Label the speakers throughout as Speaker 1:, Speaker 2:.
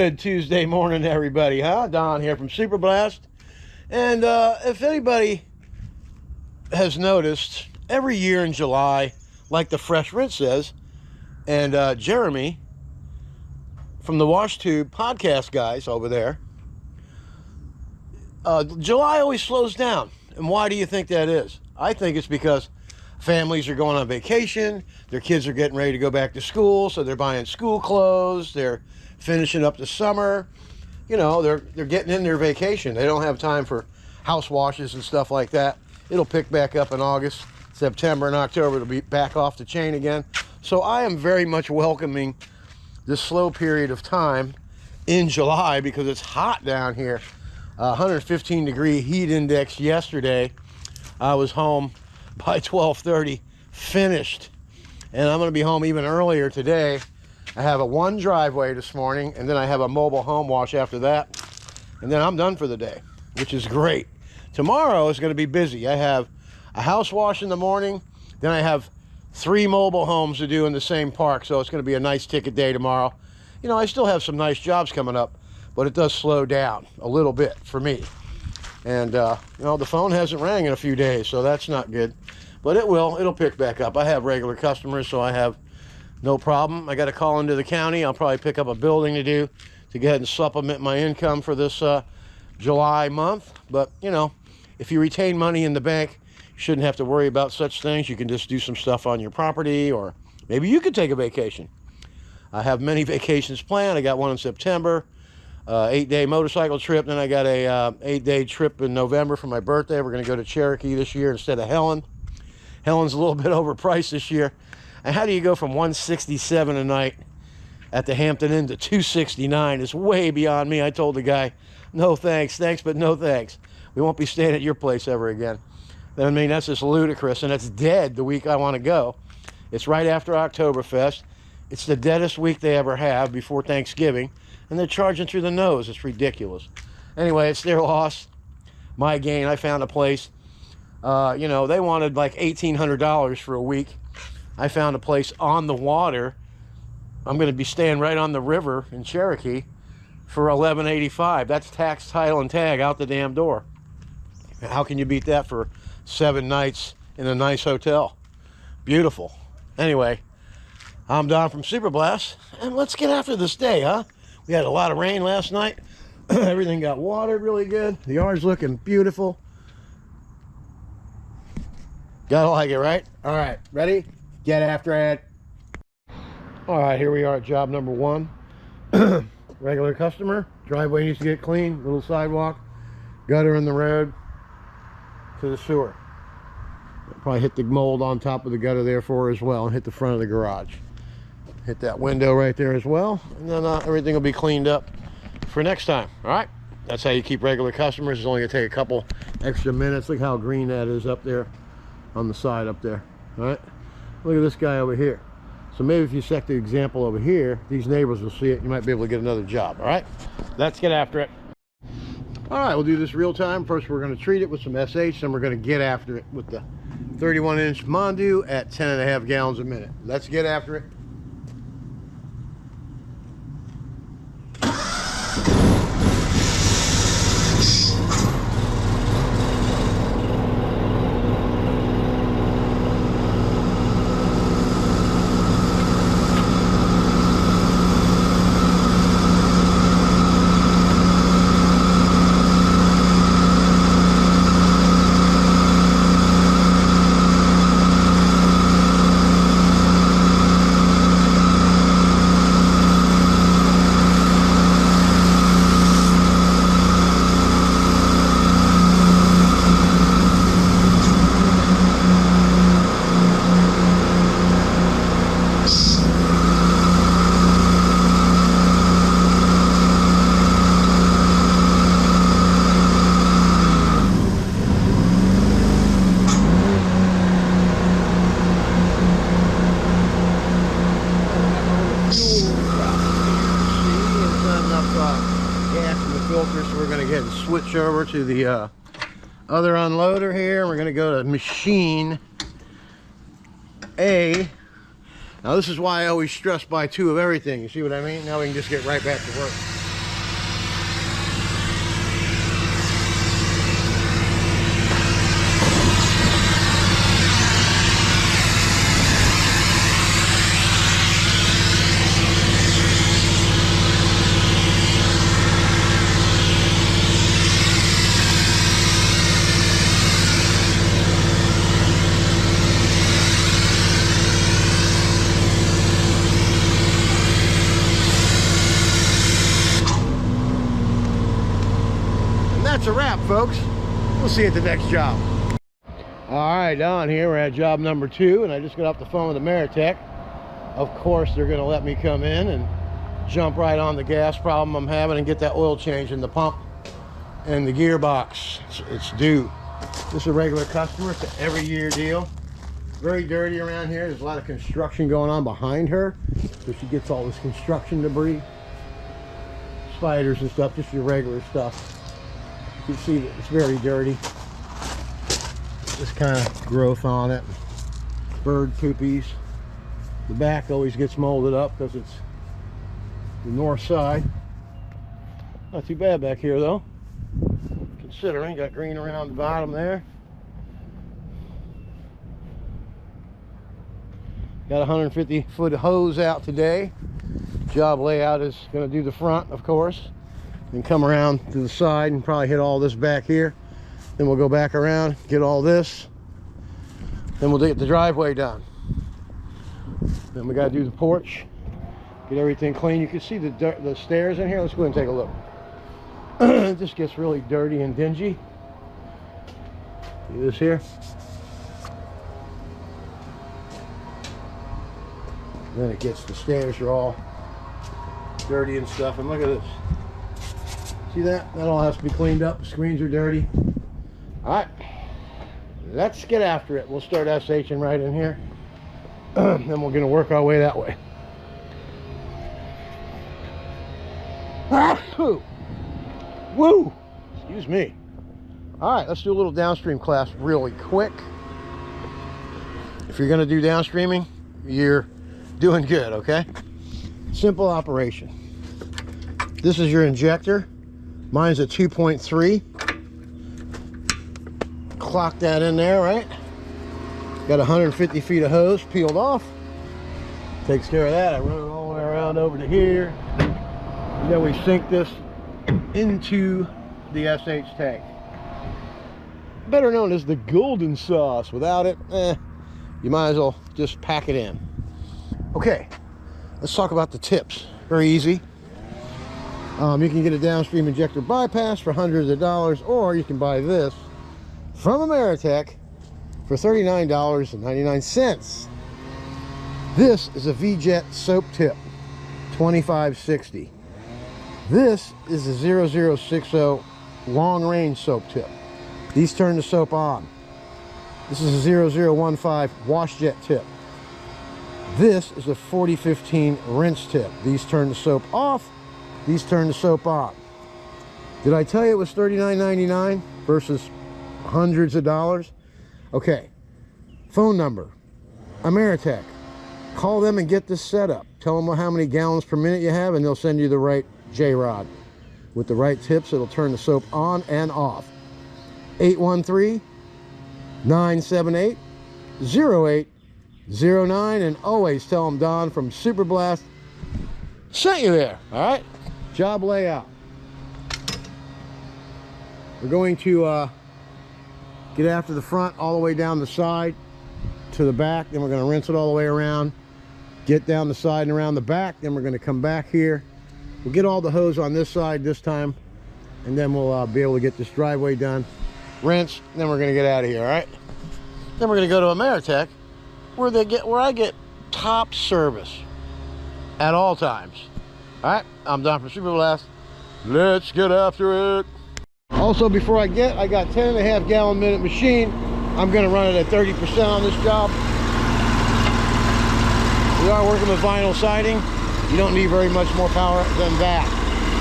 Speaker 1: Good Tuesday morning, everybody, huh? Don here from Super Blast. And if anybody has noticed, every year in July, like the Fresh Rinse says, and Jeremy from the Wash Tube podcast guys over there, July always slows down. And why do you think that is? I think it's because families are going on vacation, their kids are getting ready to go back to school, so they're buying school clothes, they're finishing up the summer. You know, they're getting in their vacation. They don't have time for house washes and stuff like that. It'll pick back up in August, September, and October. It'll be back off the chain again. So I am very much welcoming this slow period of time in July because it's hot down here. 115 degree heat index yesterday. I was home by 12:30, finished. And I'm going to be home even earlier today. I have one driveway this morning, and then I have a mobile home wash after that. And then I'm done for the day, which is great. Tomorrow is going to be busy. I have a house wash in the morning, then I have 3 mobile homes to do in the same park, so it's going to be a nice ticket day tomorrow. You know, I still have some nice jobs coming up, but it does slow down a little bit for me. And, you know, the phone hasn't rang in a few days, so that's not good. But it will. It'll pick back up. I have regular customers, so I have no problem. I got to call into the county. I'll probably pick up a building to do to go ahead and supplement my income for this July month. But, you know, if you retain money in the bank, you shouldn't have to worry about such things. You can just do some stuff on your property, or maybe you could take a vacation. I have many vacations planned. I got one in September, 8-day motorcycle trip. Then I got a 8-day trip in November for my birthday. We're going to go to Cherokee this year instead of Helen. Helen's a little bit overpriced this year. And how do you go from $167 a night at the Hampton Inn to $269? It's way beyond me. I told the guy, no thanks, but no thanks. We won't be staying at your place ever again. I mean, that's just ludicrous, and it's dead the week I want to go. It's right after Oktoberfest. It's the deadest week they ever have before Thanksgiving, and they're charging through the nose. It's ridiculous. Anyway, it's their loss, my gain. I found a place. You know, they wanted like $1,800 for a week. I found a place on the water. I'm going to be staying right on the river in Cherokee for $1,185. That's tax, title, and tag out the damn door. How can you beat that for 7 nights in a nice hotel? Beautiful. Anyway, I'm Don from Super Blast, and let's get after this day, huh? We had a lot of rain last night. Everything got watered really good. The yard's looking beautiful. Gotta like it, right? All right, ready? Get after it. All right, here we are at job number 1. Regular customer. Driveway needs to get clean. Little sidewalk. Gutter in the road to the sewer. Probably hit the mold on top of the gutter there for her as well, and hit the front of the garage. Hit that window right there as well, and then everything will be cleaned up for next time. All right, that's how you keep regular customers. It's only gonna take a couple extra minutes. Look how green that is up there on the side up there. All right, look at this guy over here. So maybe if you set the example over here, these neighbors will see it. You might be able to get another job. All right, let's get after it. All right, we'll do this real time. First, we're going to treat it with some SH, and we're going to get after it with the 31-inch Mondu at 10.5 gallons a minute. Let's get after it. So we're going to get and switch over to the other unloader here. We're going to go to machine A. Now this is why I always stress buy 2 of everything. You see what I mean? Now we can just get right back to work. that's a wrap, folks. We'll see you at the next job. All right, down here, we're at job number 2, and I just got off the phone with Ameritech. Of course, they're going to let me come in and jump right on the gas problem I'm having and get that oil change in the pump and the gearbox. It's due. This is a regular customer. It's an every year deal. Very dirty around here. There's a lot of construction going on behind her, so she gets all this construction debris, spiders and stuff, just your regular stuff. You can see that it's very dirty. This kind of growth on it, bird poopies. The back always gets molded up because it's the north side. Not too bad back here though, considering. Got green around the bottom there. Got a 150-foot hose out today. Job layout is going to do the front, of course, and come around to the side and probably hit all this back here. Then we'll go back around, get all this. Then we'll get the driveway done. Then we got to do the porch, get everything clean. You can see the stairs in here. Let's go ahead and take a look. It just gets really dirty and dingy. See this here? Then it gets, the stairs are all dirty and stuff. And look at this. See that? That all has to be cleaned up. The screens are dirty. All right, let's get after it. We'll start SHing right in here. Then we're going to work our way that way. Woo! Excuse me. All right, let's do a little downstream class really quick. If you're going to do downstreaming, you're doing good, okay? Simple operation. This is your injector. Mine's a 2.3. Clock that in there, right? Got 150 feet of hose peeled off. Takes care of that. I run it all the way around over to here. And then we sink this into the SH tank. Better known as the golden sauce. Without it, you might as well just pack it in. Okay, let's talk about the tips. Very easy. You can get a downstream injector bypass for hundreds of dollars, or you can buy this from Ameritech for $39.99. This is a V-Jet soap tip, 2560. This is a 0060 long range soap tip. These turn the soap on. This is a 0015 wash jet tip. This is a 4015 rinse tip. These turn the soap off. These turn the soap on. Did I tell you it was $39.99 versus hundreds of dollars? Okay, phone number, Ameritech. Call them and get this set up. Tell them how many gallons per minute you have, and they'll send you the right J-rod. With the right tips, it'll turn the soap on and off. 813-978-0809, and always tell them Don from Super Blast sent you there. All right, job layout. We're going to get after the front all the way down the side to the back. Then we're going to rinse it all the way around, get down the side and around the back. Then we're going to come back here. We'll get all the hose on this side this time, and then we'll be able to get this driveway done, rinse, and then we're going to get out of here. All right, then we're going to go to Ameritech, where I get top service at all times. All right, I'm Don from Super Blast. Let's get after it. Also, before I got 10.5 gallon minute machine. I'm going to run it at 30% on this job. We are working with vinyl siding. You don't need very much more power than that.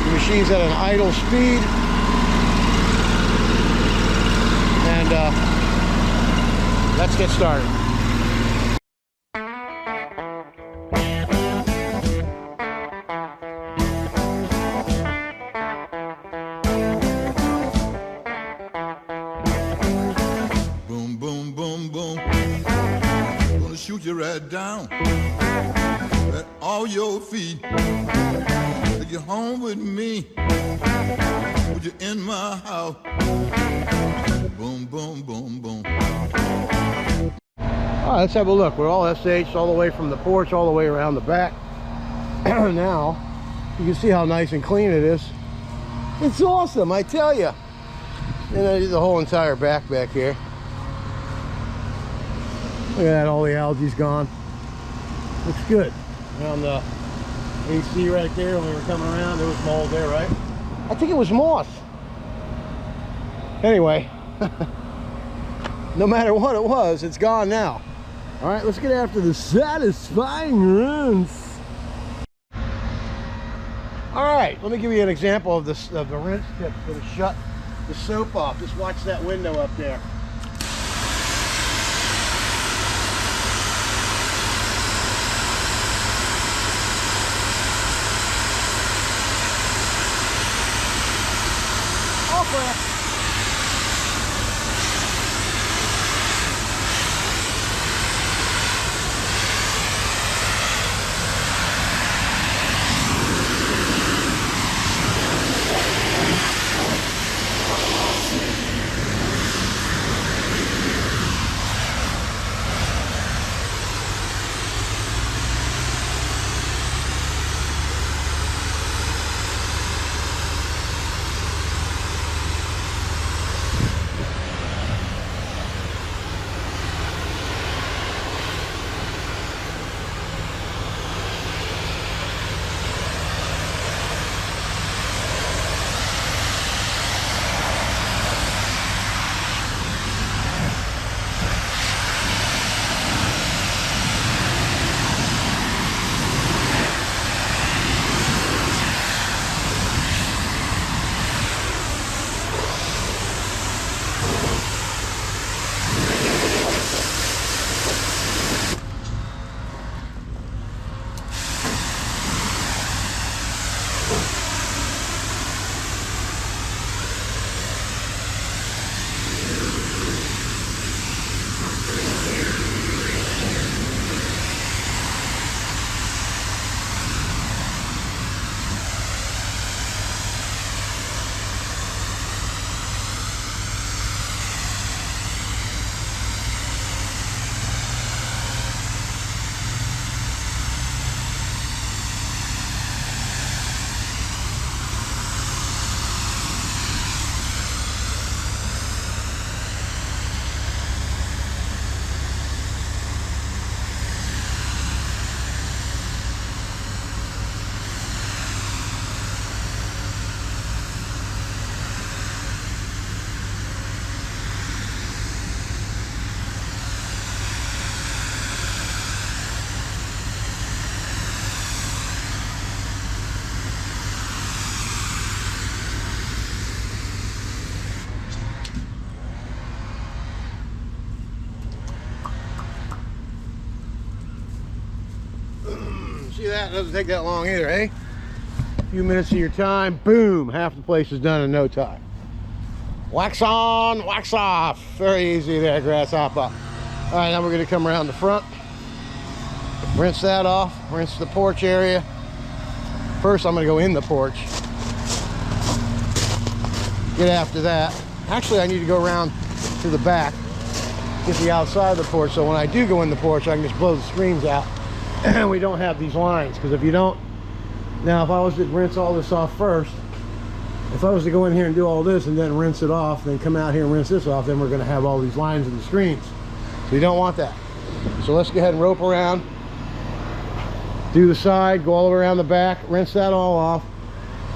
Speaker 1: The machine's at an idle speed. And let's get started.
Speaker 2: Shoot you right down at all your feet. Take you home with me. Put you in my house. Boom, boom, boom, boom.
Speaker 1: All right, let's have a look. We're all SH all the way from the porch all the way around the back. Now, you can see how nice and clean it is. It's awesome, I tell you. And I did the whole entire back here. Look at that, all the algae's gone. Looks good. Around the AC right there, when we were coming around, there was mold there, right? I think it was moss. Anyway, no matter what it was, it's gone now. All right, let's get after the satisfying rinse. All right, let me give you an example of this, of the rinse tip for to shut the soap off. Just watch that window up there. See that? It doesn't take that long either, eh? A few minutes of your time, boom, half the place is done in no time. Wax on, wax off. Very easy there, grasshopper. All right, now we're gonna come around the front, rinse that off, rinse the porch area. First, I'm gonna go in the porch. Get after that. Actually, I need to go around to the back, get the outside of the porch, so when I do go in the porch, I can just blow the screens out. And we don't have these lines, because if you don't, now if I was to rinse all this off first, if I was to go in here and do all this and then rinse it off, then come out here and rinse this off, then we're going to have all these lines in the screens. So you don't want that. So let's go ahead and rope around, do the side, go all around the back, rinse that all off,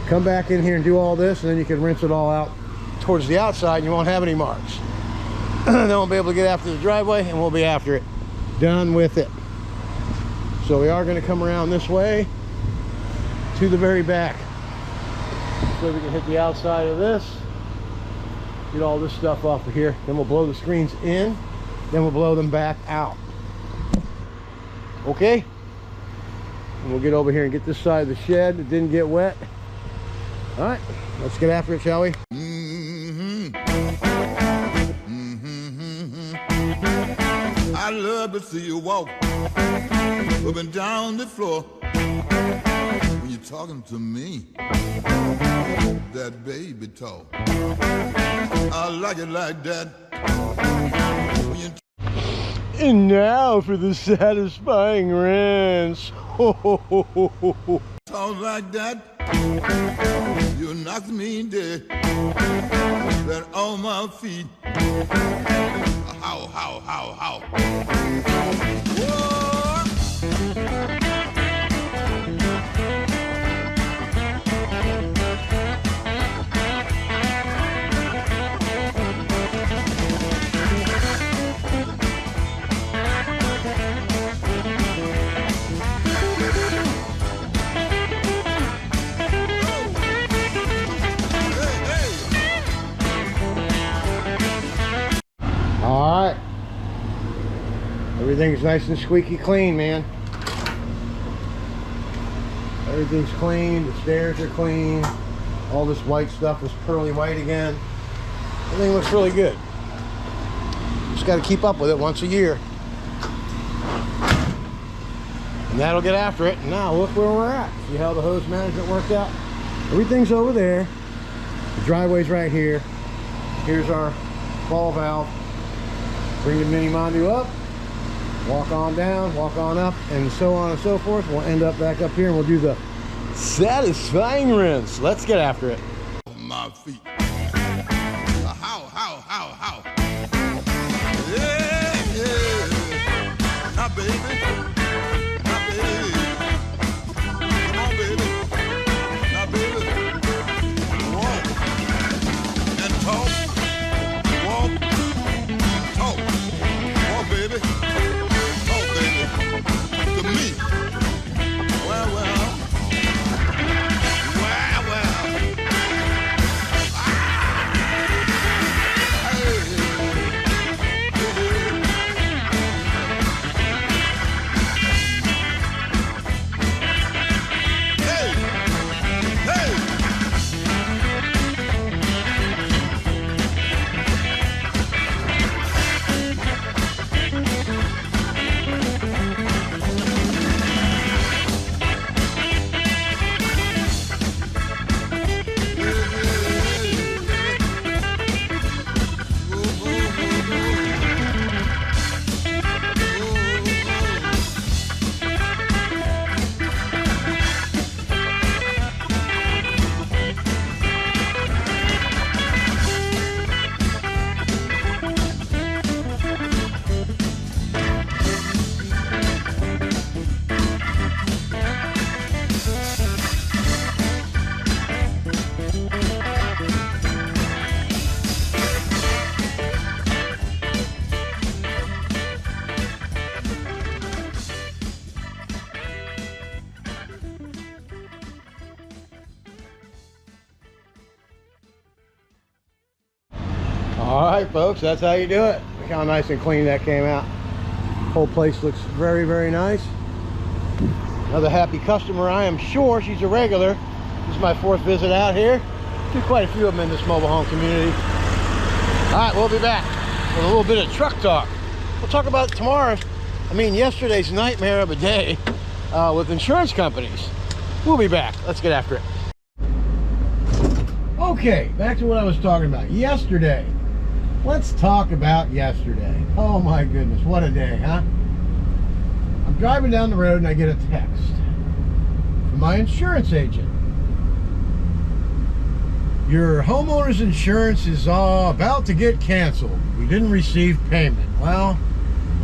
Speaker 1: come back in here and do all this, and then you can rinse it all out towards the outside and you won't have any marks. Then we'll be able to get after the driveway and we'll be after it. Done with it. So we are going to come around this way to the very back, so we can hit the outside of this, get all this stuff off of here, then we'll blow the screens in, then we'll blow them back out. Okay, and we'll get over here and get this side of the shed that didn't get wet. All right, let's get after it, shall we?
Speaker 2: I love to see you walk up and down the floor when you're talking to me, that baby talk. I like it like that.
Speaker 1: And now for the satisfying rinse.
Speaker 2: Talk 'cause like that, you knocked me dead. That on my feet. How, how. Whoa.
Speaker 1: All right. Everything's nice and squeaky clean, man. Everything's clean. The stairs are clean. All this white stuff is pearly white again. Everything looks really good. Just got to keep up with it once a year. And that'll get after it. And now look where we're at. See how the hose management worked out? Everything's over there. The driveway's right here. Here's our ball valve. Bring the mini Mondu up, walk on down, walk on up, and so on and so forth. We'll end up back up here and we'll do the satisfying rinse. Let's get after it.
Speaker 2: My feet. How. Yeah. Now, baby. Come on, baby. Now, baby. Walk and talk. Walk, baby. Talk, baby. To me. Well.
Speaker 1: All right, folks, that's how you do it. Look how nice and clean that came out. Whole place looks very, very nice. Another happy customer, I am sure. She's a regular. This is my 4th visit out here. Do quite a few of them in this mobile home community. All right, we'll be back with a little bit of truck talk. We'll talk about yesterday's nightmare of a day with insurance companies. We'll be back. Let's get after it. Okay, back to what I was talking about. Yesterday. Let's talk about yesterday. Oh my goodness, what a day, huh? I'm driving down the road and I get a text from my insurance agent. Your homeowner's insurance is about to get canceled. We didn't receive payment. Well,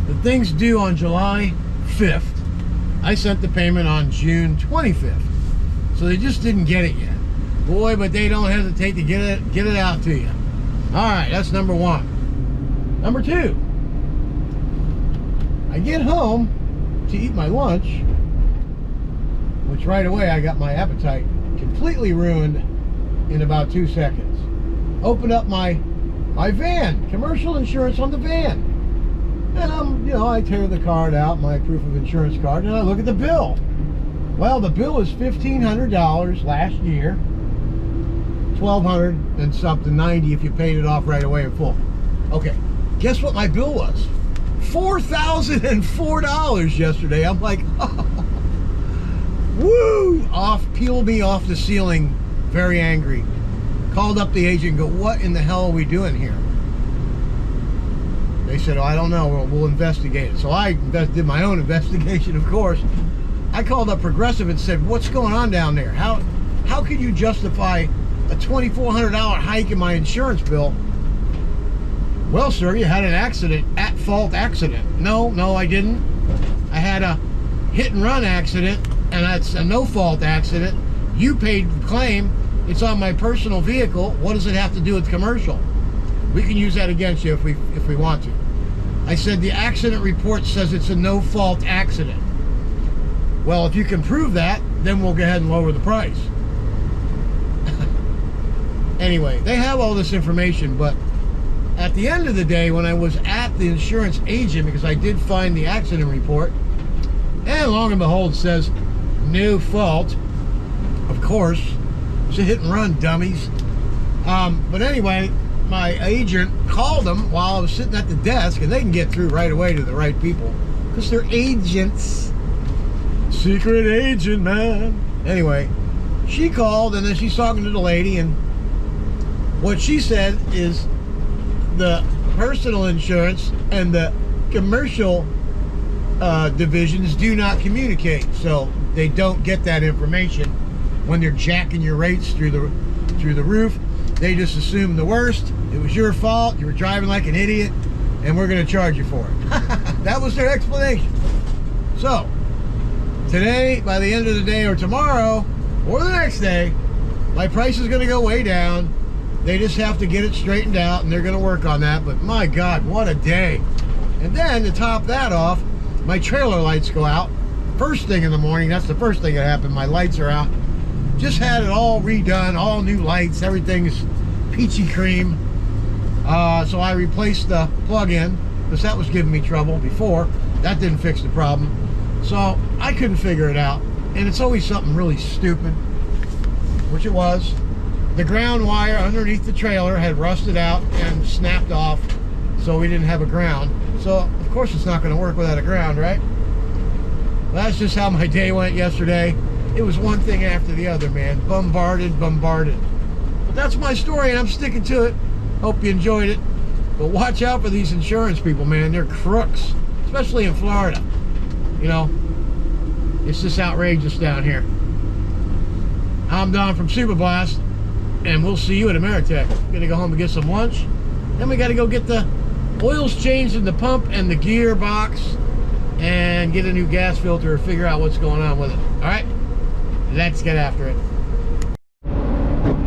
Speaker 1: the thing's due on July 5th. I sent the payment on June 25th. So they just didn't get it yet. Boy, but they don't hesitate to get it out to you. All right, that's number one. Number two, I get home to eat my lunch, which right away I got my appetite completely ruined in about 2 seconds. Open up my van, commercial insurance on the van. And I tear the card out, my proof of insurance card, and I look at the bill. Well, the bill is $1,500 last year. $1,200 and something, $90 if you paid it off right away in full. Okay, guess what my bill was? $4,004 yesterday. I'm like, oh, woo! Peeled me off the ceiling, very angry. Called up the agent and go, what in the hell are we doing here? They said, oh, I don't know, we'll investigate it. So I did my own investigation, of course. I called up Progressive and said, what's going on down there? How can you justify a $2,400 hike in my insurance bill? Well, sir, you had an accident, at-fault accident. No, I didn't. I had a hit-and-run accident, and that's a no-fault accident. You paid the claim. It's on my personal vehicle. What does it have to do with commercial? We can use that against you if we want to. I said the accident report says it's a no-fault accident. Well, if you can prove that, then we'll go ahead and lower the price. Anyway, they have all this information, but at the end of the day, when I was at the insurance agent, because I did find the accident report, and long and behold, it says no fault. Of course, it's a hit and run, dummies. But anyway, my agent called them while I was sitting at the desk, and they can get through right away to the right people because they're agents. Secret agent, man. Anyway, she called, and then she's talking to the lady, and what she said is the personal insurance and the commercial divisions do not communicate, so they don't get that information when they're jacking your rates through the roof. They just assume the worst. It was your fault. You were driving like an idiot, and we're going to charge you for it. That was their explanation. So today, by the end of the day, or tomorrow, or the next day, my price is going to go way down. They just have to get it straightened out, and they're going to work on that. But my God, what a day. And then to top that off, my trailer lights go out. First thing in the morning, that's the first thing that happened. My lights are out. Just had it all redone, all new lights. Everything's peachy cream. So I replaced the plug-in because that was giving me trouble before. That didn't fix the problem. So I couldn't figure it out. And it's always something really stupid, which it was. The ground wire underneath the trailer had rusted out and snapped off, so we didn't have a ground. So, of course, it's not going to work without a ground, right? Well, that's just how my day went yesterday. It was one thing after the other, man. Bombarded. But that's my story, and I'm sticking to it. Hope you enjoyed it. But watch out for these insurance people, man. They're crooks, especially in Florida. You know, it's just outrageous down here. I'm Don from Super Blast, and we'll see you at Ameritech. Gonna go home and get some lunch. Then we gotta go get the oils changed in the pump and the gearbox and get a new gas filter or figure out what's going on with it. All right, let's get after it.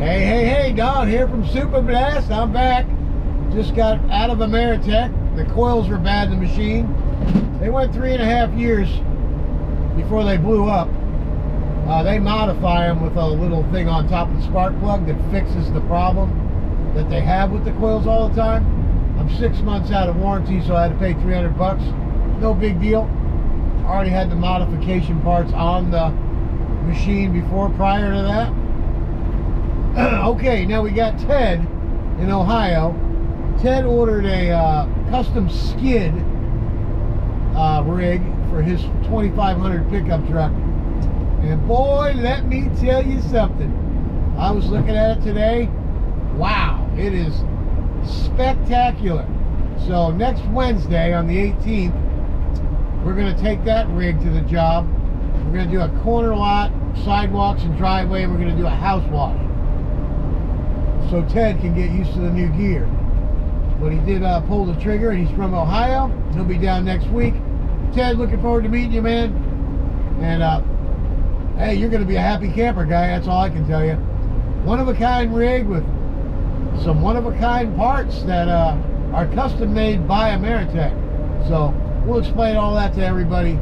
Speaker 1: Hey, Don here from Super Blast. I'm back. Just got out of Ameritech. The coils were bad in the machine. They went 3.5 years before they blew up. They modify them with a little thing on top of the spark plug that fixes the problem that they have with the coils all the time. I'm 6 months out of warranty, so I had to pay $300. No big deal. Already had the modification parts on the machine prior to that. Okay, now we got Ted in Ohio. Ted ordered a custom skid rig for his 2500 pickup truck. And boy, let me tell you something. I was looking at it today. Wow, it is spectacular. So next Wednesday on the 18th, we're going to take that rig to the job. We're going to do a corner lot, sidewalks and driveway, and we're going to do a house wash. So Ted can get used to the new gear. But he did pull the trigger, and he's from Ohio. He'll be down next week. Ted, looking forward to meeting you, man. And hey, you're going to be a happy camper guy. That's all I can tell you. One-of-a-kind rig with some one-of-a-kind parts that are custom-made by Ameritech. So we'll explain all that to everybody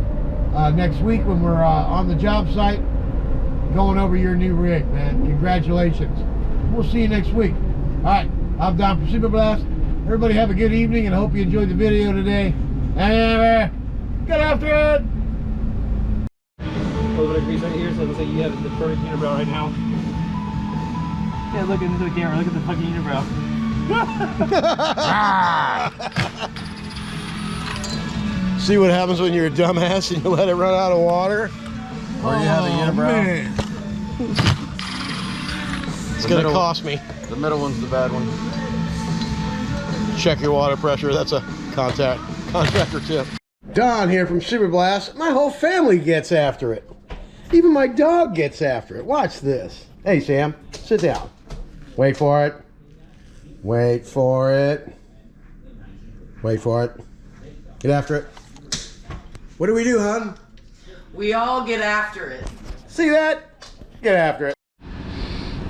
Speaker 1: next week when we're on the job site going over your new rig, man. Congratulations. We'll see you next week. All right, I'm Don from Super Blast. Everybody have a good evening, and I hope you enjoyed the video today. And get after it!
Speaker 3: A little bit of grease right here, so it looks like you have the perfect unibrow right now. Yeah, look into the camera, look at the fucking unibrow.
Speaker 1: See what happens when you're a dumbass and you let it run out of water?
Speaker 4: Or you have a unibrow.
Speaker 1: Man. It's going to cost me.
Speaker 4: The middle one's the bad one.
Speaker 1: Check your water pressure. That's a contractor tip. Don here from Super Blast. My whole family gets after it. Even my dog gets after it. Watch this. Hey, Sam, sit down. Wait for it. Wait for it. Wait for it. Get after it. What do we do, hon?
Speaker 5: We all get after it.
Speaker 1: See that? Get after it.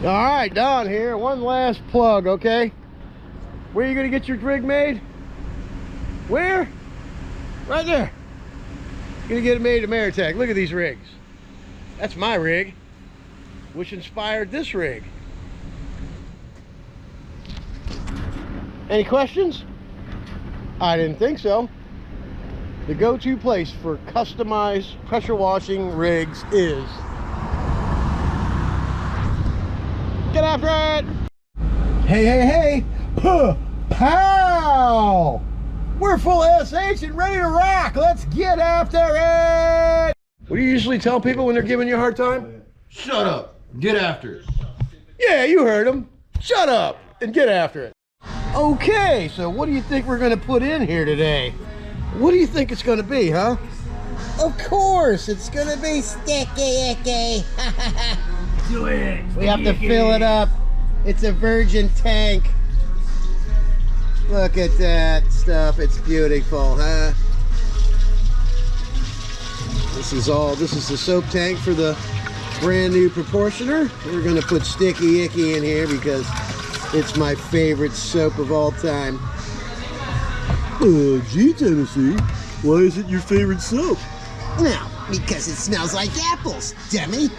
Speaker 1: All right, Don here. One last plug, okay? Where are you going to get your rig made? Where? Right there. Going to get it made at Ameritech. Look at these rigs. That's my rig, which inspired this rig. Any questions? I didn't think so. The go-to place for customized pressure washing rigs is... Get after it! Hey, hey, hey! Pow! We're full SH and ready to rock! Let's get after it! What do you usually tell people when they're giving you a hard time? Shut up! Get after it! Yeah, you heard them! Shut up and get after it! Okay, so what do you think we're going to put in here today? What do you think it's going to be, huh? Of course, it's going to be sticky icky.
Speaker 3: Do it.
Speaker 1: We have to fill it up. It's a virgin tank. Look at that stuff. It's beautiful, huh? This is the soap tank for the brand new proportioner. We're going to put sticky icky in here because it's my favorite soap of all time. Gee, Tennessee, why is it your favorite soap?
Speaker 6: No, because it smells like apples, dummy.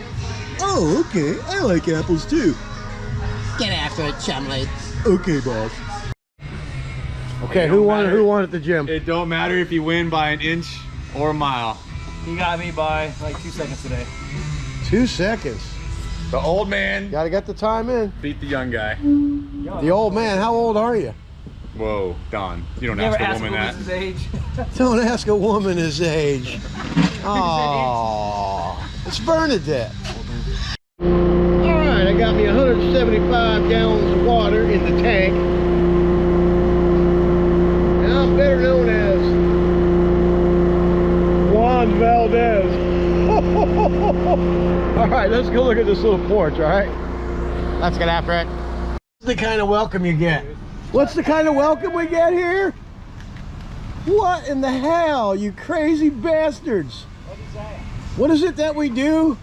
Speaker 1: Oh, okay. I like apples too.
Speaker 6: Get after it, Chumley.
Speaker 1: Okay, boss. Okay, who won at the gym?
Speaker 7: It don't matter if you win by an inch or a mile.
Speaker 3: He got me by like 2 seconds today.
Speaker 1: 2 seconds.
Speaker 7: The old man
Speaker 1: Gotta get the time in.
Speaker 7: beat the young guy.
Speaker 1: The old man, how old are you?
Speaker 7: Whoa, Don, you don't
Speaker 3: You ever
Speaker 7: ask a
Speaker 3: ask
Speaker 7: woman that.
Speaker 3: his age?
Speaker 1: Don't ask a woman his age. Oh, it's Bernadette. All right, I got me 175 gallons of water in the tank. And I'm better known as Juan Valdez. All right, let's go look at this little porch, all right? Let's get after it. What's the kind of welcome you get? What's the kind of welcome we get here? What in the hell, you crazy bastards? What is it that we do?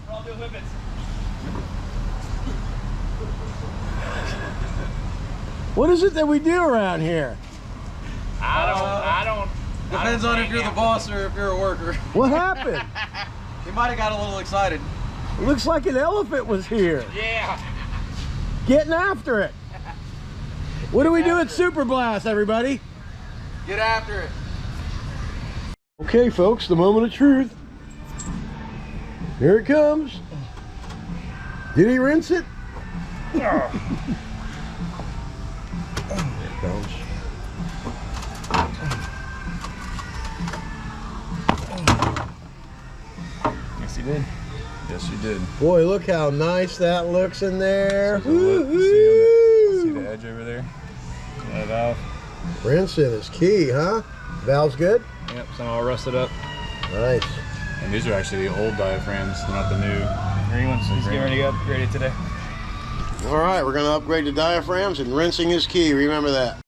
Speaker 1: What is it that we do around here?
Speaker 3: I don't.
Speaker 4: Depends on if you're the boss or if you're a worker.
Speaker 1: What happened?
Speaker 4: He might have got a little excited.
Speaker 1: It looks like an elephant was here.
Speaker 3: Yeah.
Speaker 1: Getting after it. What do we do at Super Blast, everybody?
Speaker 4: Get after it.
Speaker 1: Okay, folks, the moment of truth. Here it comes. Did he rinse it? There it goes.
Speaker 7: Yes, he did. Yes, you did.
Speaker 1: Boy, look how nice that looks in there.
Speaker 7: See
Speaker 1: Woo-hoo.
Speaker 7: the edge over there? That valve.
Speaker 1: Rinsing is key, huh? Valve's good?
Speaker 7: Yep, some all rusted up.
Speaker 1: Nice.
Speaker 7: And these are actually the old diaphragms, they're not the new.
Speaker 3: Green ones. He's getting ready to upgrade it today.
Speaker 1: All right, we're going to upgrade the diaphragms, and rinsing is key. Remember that.